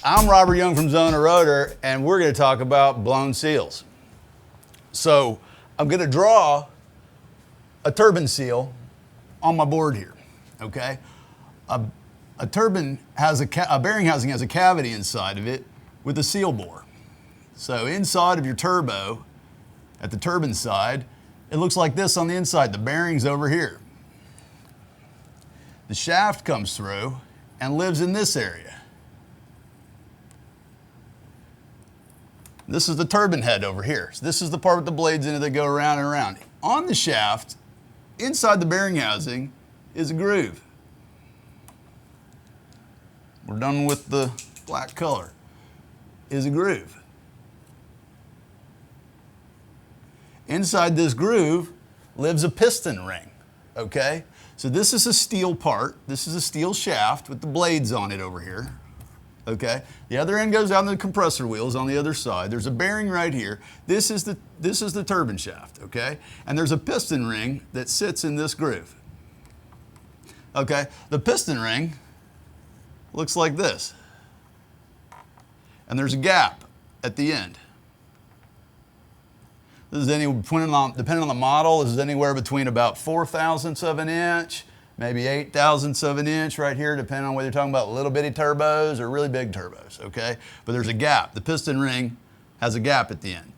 I'm Robert Young from Xona Rotor, and we're going to talk about blown seals. So I'm going to draw a turbine seal on my board here, okay? A turbine has a bearing housing has a cavity inside of it with a seal bore. So inside of your turbo, at the turbine side, it looks like this on the inside. The bearing's over here. The shaft comes through and lives in this area. This is the turbine head over here. So this is the part with the blades in it that go around and around. On the shaft, inside the bearing housing, is a groove. We're done with the black color. Is a groove. Inside this groove lives a piston ring, okay? So this is a steel part. This is a steel shaft with the blades on it over here, okay? The other end goes out to the compressor wheels on the other side. There's a bearing right here. This is the turbine shaft, okay? And there's a piston ring that sits in this groove, okay? The piston ring looks like this. And there's a gap at the end. This is depending on the model, this is anywhere between about 4/1000ths of an inch, maybe 8/1000ths of an inch right here, depending on whether you're talking about little bitty turbos or really big turbos, okay? But there's a gap. The piston ring has a gap at the end.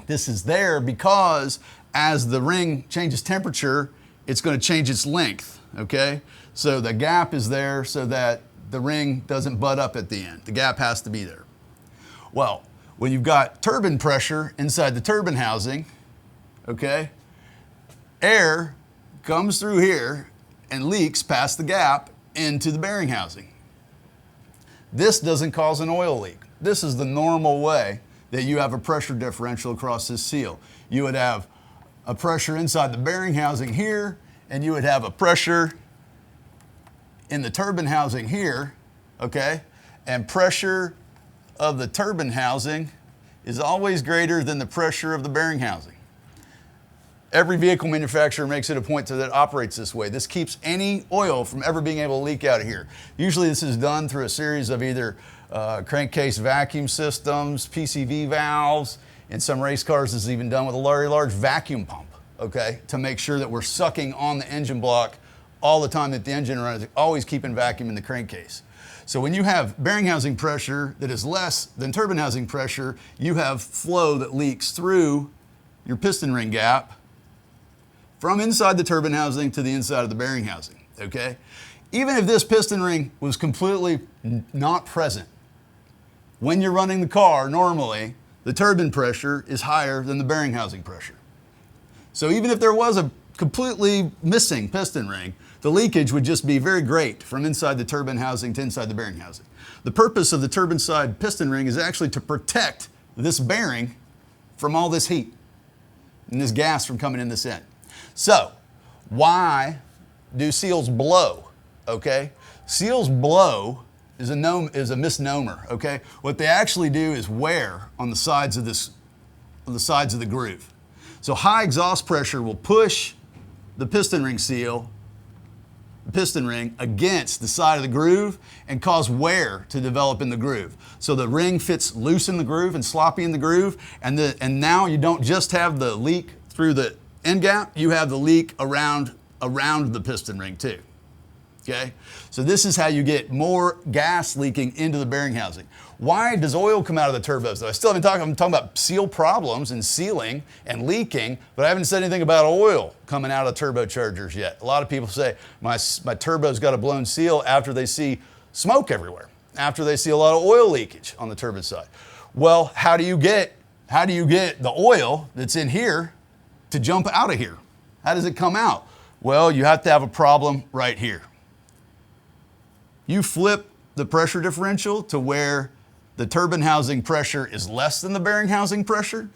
This is there because as the ring changes temperature, it's going to change its length, okay? So the gap is there so that the ring doesn't butt up at the end. The gap has to be there. Well, when you've got turbine pressure inside the turbine housing, okay, air comes through here and leaks past the gap into the bearing housing. This doesn't cause an oil leak. This is the normal way that you have a pressure differential across this seal. You would have a pressure inside the bearing housing here, and you would have a pressure in the turbine housing here, okay, and pressure of the turbine housing is always greater than the pressure of the bearing housing. Every vehicle manufacturer makes it a point that it operates this way. This keeps any oil from ever being able to leak out of here. Usually this is done through a series of either crankcase vacuum systems, PCV valves. In some race cars, this is even done with a very large vacuum pump, okay, to make sure that we're sucking on the engine block all the time that the engine runs, always keeping vacuum in the crankcase. So when you have bearing housing pressure that is less than turbine housing pressure, you have flow that leaks through your piston ring gap from inside the turbine housing to the inside of the bearing housing, okay? Even if this piston ring was completely not present, when you're running the car, normally, the turbine pressure is higher than the bearing housing pressure. So even if there was a completely missing piston ring, the leakage would just be very great from inside the turbine housing to inside the bearing housing. The purpose of the turbine side piston ring is actually to protect this bearing from all this heat and this gas from coming in this end. So, why do seals blow? Okay, seals blow is a misnomer. Okay, what they actually do is wear on the sides of the groove. So high exhaust pressure will push the piston ring against the side of the groove and cause wear to develop in the groove. So the ring fits loose in the groove and sloppy in the groove, and now you don't just have the leak through the end gap, you have the leak around the piston ring too. Okay? So this is how you get more gas leaking into the bearing housing. Why does oil come out of the turbos though? I'm talking about seal problems and sealing and leaking, but I haven't said anything about oil coming out of turbochargers yet. A lot of people say, my turbo's got a blown seal after they see smoke everywhere, after they see a lot of oil leakage on the turbine side. Well, how do you get the oil that's in here to jump out of here? How does it come out? Well, you have to have a problem right here. You flip the pressure differential to where the turbine housing pressure is less than the bearing housing pressure.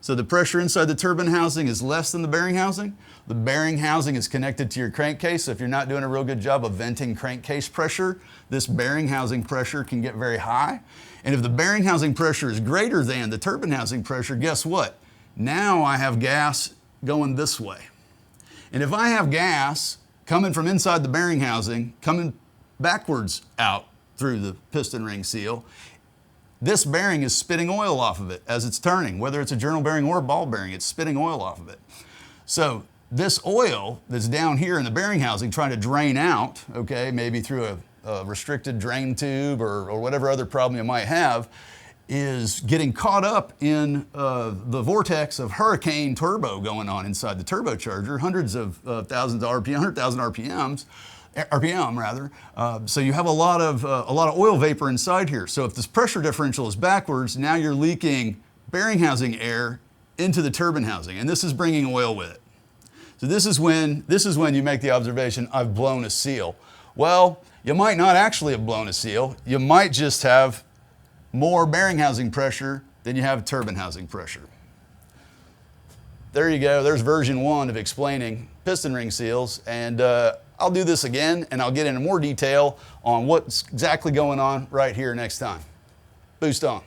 So the pressure inside the turbine housing is less than the bearing housing. The bearing housing is connected to your crankcase. So if you're not doing a real good job of venting crankcase pressure, this bearing housing pressure can get very high. And if the bearing housing pressure is greater than the turbine housing pressure, guess what? Now I have gas going this way. And if I have gas coming from inside the bearing housing, coming backwards out through the piston ring seal. This bearing is spitting oil off of it as it's turning, whether it's a journal bearing or a ball bearing, it's spitting oil off of it. So this oil that's down here in the bearing housing trying to drain out, okay, maybe through a restricted drain tube or whatever other problem you might have, is getting caught up in the vortex of hurricane turbo going on inside the turbocharger, hundreds of thousands of RPM, 100,000 RPM rather. So you have a lot of oil vapor inside here. So if this pressure differential is backwards, now you're leaking bearing housing air into the turbine housing, and this is bringing oil with it. So this is when you make the observation, I've blown a seal. Well, you might not actually have blown a seal. You might just have more bearing housing pressure than you have turbine housing pressure. There you go. There's version 1 of explaining piston ring seals. And I'll do this again, and I'll get into more detail on what's exactly going on right here next time. Boost on.